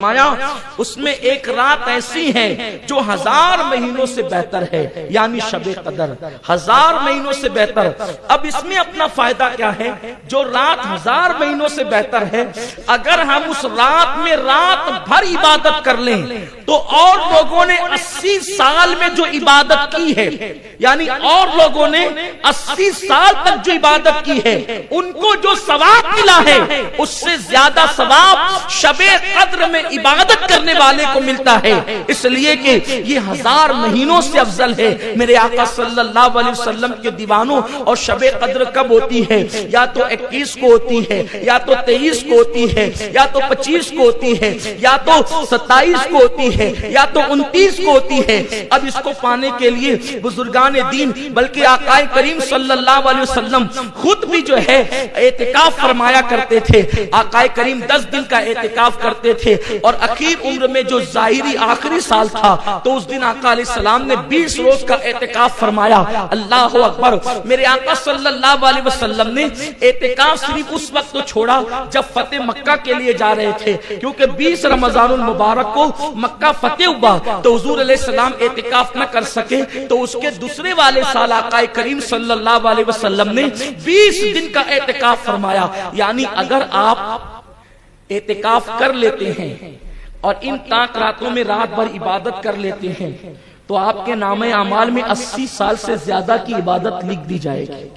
اس میں ایک رات ایسی ہے جو 1000 مہینوں سے بہتر ہے، یعنی شب قدر 1000 مہینوں سے بہتر۔ اب اس میں اپنا فائدہ کیا ہے؟ جو رات 1000 مہینوں سے بہتر ہے، اگر ہم اس رات میں رات بھر عبادت کر لیں تو اور لوگوں نے 80 سال میں جو عبادت کی ہے، یعنی اور لوگوں نے 80 سال تک جو عبادت کی ہے، ان کو جو ثواب ملا ہے اس سے زیادہ ثواب شب قدر میں عبادت کرنے والے کو ملتا ہے، اس لیے کہ یہ 1000 مہینوں سے افضل ہے۔ میرے آقا صلی اللہ علیہ وسلم کے دیوانوں، اور شب قدر کب ہوتی ہے؟ یا تو 21 کو ہوتی ہے، یا تو 23 کو ہوتی ہے، یا تو 25 کو ہوتی ہے، یا تو 27 کو ہوتی ہے، یا تو 29 کو ہوتی ہے۔ اب اس کو پانے کے لیے بزرگان دین بلکہ آقا کریم صلی اللہ علیہ وسلم خود بھی جو ہے اعتکاف فرمایا کرتے تھے۔ آقا کریم 10 دن کا اعتکاف کرتے تھے، اور اخیر عمر میں جو ظاہری آخری سال تھا تو اس دن آقا علیہ السلام نے 20 روز کا اعتکاف فرمایا۔ اللہ اکبر! میرے آقا صلی اللہ علیہ وسلم نے اعتکاف صرف اس وقت تو چھوڑا جب فتح مکہ کے لیے جا رہے تھے، کیونکہ 20 رمضان المبارک کو مکہ فتح ہوا تو حضور علیہ السلام اعتکاف نہ کر سکے، تو اس کے دوسرے والے سال آقا کریم صلی اللہ علیہ وسلم نے 20 دن کا اعتکاف فرمایا۔ یعنی اگر آپ اعتکاف کر لیتے ہیں اور ان تاک راتوں میں رات بھر عبادت کر لیتے ہیں تو آپ کے نامہ اعمال میں 80 سال سے زیادہ کی عبادت لکھ دی جائے گی۔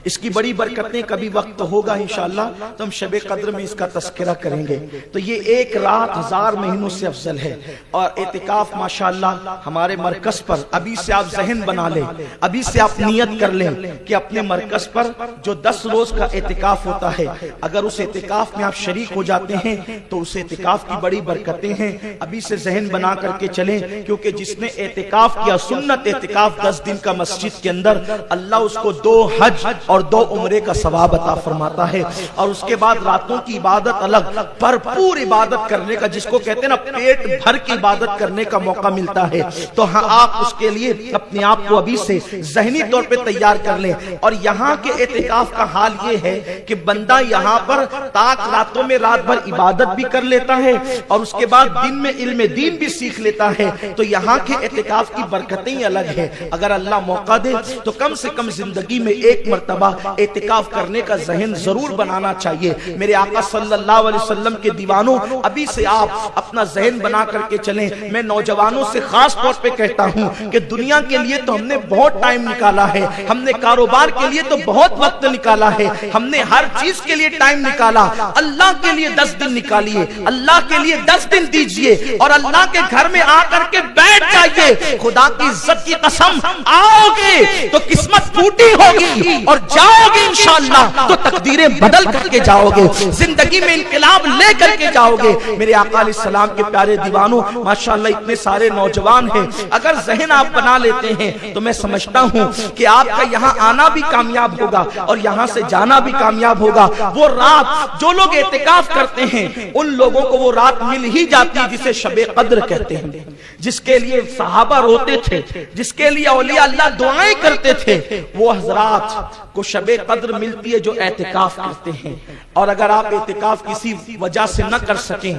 اس کی بڑی برکتیں کبھی وقت ہوگا انشاءاللہ تو ہم شب قدر میں اس کا تذکرہ کریں گے۔ تو یہ ایک رات 1000 مہینوں سے افضل ہے، اور اعتکاف ماشاءاللہ ہمارے مرکز پر ابھی سے آپ ذہن بنا لیں، ابھی سے آپ نیت کر لیں کہ اپنے مرکز پر جو 10 روز کا اعتکاف ہوتا ہے، اگر اس اعتکاف میں آپ شریک ہو جاتے ہیں تو اس اعتکاف کی بڑی برکتیں ہیں۔ ابھی سے ذہن بنا کر کے چلیں، کیونکہ جس نے اعتکاف کیا سنت اعتکاف 10 دن کا مسجد کے اندر، اللہ اس کو 2 حج اور 2 عمرے کا ثواب عطا فرماتا ہے۔ اور اس کے بعد راتوں کی عبادت الگ، بھرپور عبادت کرنے کا، جس کو کہتے ہیں نا پیٹ بھر کی عبادت کرنے کا موقع ملتا ہے۔ تو ہاں آپ اس کے لیے اپنے آپ کو ابھی سے ذہنی طور پہ تیار کر لیں۔ اور یہاں کے اعتکاف کا حال یہ ہے کہ بندہ یہاں پر تاک راتوں میں رات بھر عبادت بھی کر لیتا ہے، اور اس کے بعد دن میں علم دین بھی سیکھ لیتا ہے۔ تو یہاں کے اعتکاف کی برکتیں الگ ہیں۔ اگر اللہ موقع دے تو کم سے کم زندگی میں ایک مرتبہ اعتکاف کرنے کا ذہن ضرور بنانا چاہیے۔ میرے آقا صلی اللہ علیہ وسلم کے دیوانوں، ابھی سے آپ اپنا ذہن بنا کر کے چلیں۔ میں نوجوانوں سے خاص طور پہ کہتا ہوں کہ دنیا کے لیے تو ہم نے بہت ٹائم نکالا ہے، ہم نے کاروبار کے لیے تو بہت وقت نکالا ہے، ہم نے ہر چیز کے لیے ٹائم نکالا۔ اللہ کے لیے 10 دن نکالیے، اللہ کے لیے 10 دن دیجئے، اور اللہ کے گھر میں آ کر کے بیٹھ جائیے۔ خدا کی عزت کی قسم، آؤ گے تو قسمت پھوٹی ہوگی، اور جاؤ گے انشاءاللہ تو تقدیریں بدل کر کے جاؤ گے، زندگی میں انقلاب لے کر کے جاؤ گے۔ میرے آقا علیہ السلام کے پیارے دیوانوں، ماشاءاللہ اتنے سارے نوجوان ہیں، اگر ذہن آپ بنا لیتے ہیں تو میں سمجھتا ہوں کہ آپ کا یہاں آنا بھی کامیاب ہوگا اور یہاں سے جانا بھی کامیاب ہوگا۔ وہ رات جو لوگ اعتکاف کرتے ہیں ان لوگوں کو وہ رات مل ہی جاتی ہے جسے شب قدر کہتے ہیں، جس کے لیے صحابہ روتے تھے، جس کے لیے اولیاء اللہ دعائیں کرتے تھے، وہ حضرات کو شب قدر ملتی ہے جو اعتکاف کرتے ہیں۔ اور اگر آپ اعتکاف کسی وجہ سے نہ کر سکیں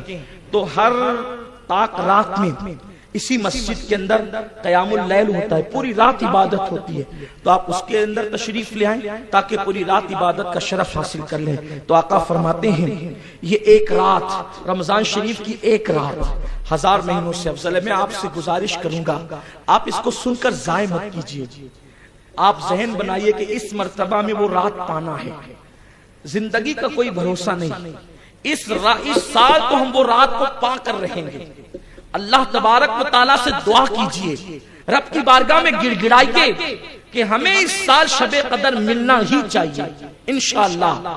تو ہر تاک رات میں اسی مسجد کے اندر قیام اللیل ہوتا ہے، پوری رات عبادت ہوتی ہے، تو آپ اس کے اندر تشریف لے آئیں تاکہ پوری رات عبادت کا شرف حاصل کر لیں۔ تو آقا فرماتے ہیں یہ ایک رات، رمضان شریف کی ایک رات 1000 مہینوں سے افضل ہے۔ میں آپ سے گزارش کروں گا آپ اس کو سن کر ضائع مت کیجیے، آپ ذہن بنائیے کہ اس مرتبہ میں وہ رات پانا ہے۔ زندگی کا کوئی بھروسہ نہیں، اس سال تو ہم وہ رات کو پا کر رہیں گے۔ اللہ تبارک و تعالیٰ سے دعا کیجئے، رب کی بارگاہ میں گڑ گڑائیے کہ ہمیں اس سال شب قدر ملنا ہی چاہیے انشاءاللہ۔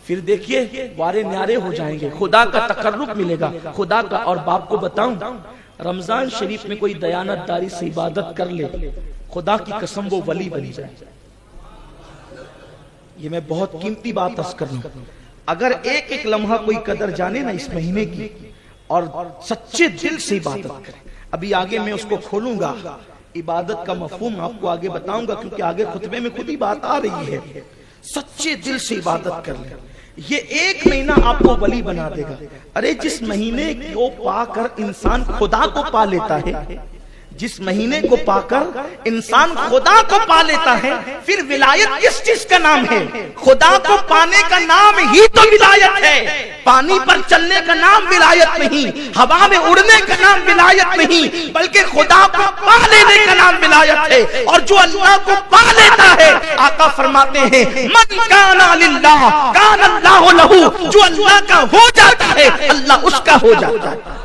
پھر دیکھیے وارے نیارے ہو جائیں گے، خدا کا تقرب ملے گا، خدا کا۔ اور باپ کو بتاؤں، رمضان شریف میں کوئی دیانت داری سے عبادت کر لے، خدا کی قسم وہ ولی بن جائے۔ یہ میں بہت قیمتی بات عرض کر رہا ہوں۔ اگر ایک ایک لمحہ کوئی قدر جانے نا اس مہینے کی، اور سچے دل سے عبادت کرے۔ ابھی آگے میں اس کو کھولوں گا، عبادت کا مفہوم آپ کو آگے بتاؤں گا، کیونکہ آگے خطبے میں خود ہی بات آ رہی ہے۔ سچے دل سے عبادت کر لیں، یہ ایک مہینہ آپ کو ولی بنا دے گا. ارے جس مہینے کو پا کر انسان خدا کو پا لیتا ہے، جس مہینے کو پا کر انسان خدا کو پا لیتا ہے، پھر ولایت کس چیز کا نام ہے؟ خدا کو پانے کا نام ہی تو ولایت ہے. پانی پر چلنے کا نام ولایت نہیں، ہوا میں اڑنے کا نام ولایت نہیں، بلکہ خدا کو پا لینے کا نام ولایت ہے. اور جو اللہ کو پا لیتا ہے، آقا فرماتے ہیں من کان للہ کان اللہ لہ، جو اللہ کا ہو جاتا ہے اللہ اس کا ہو جاتا ہے.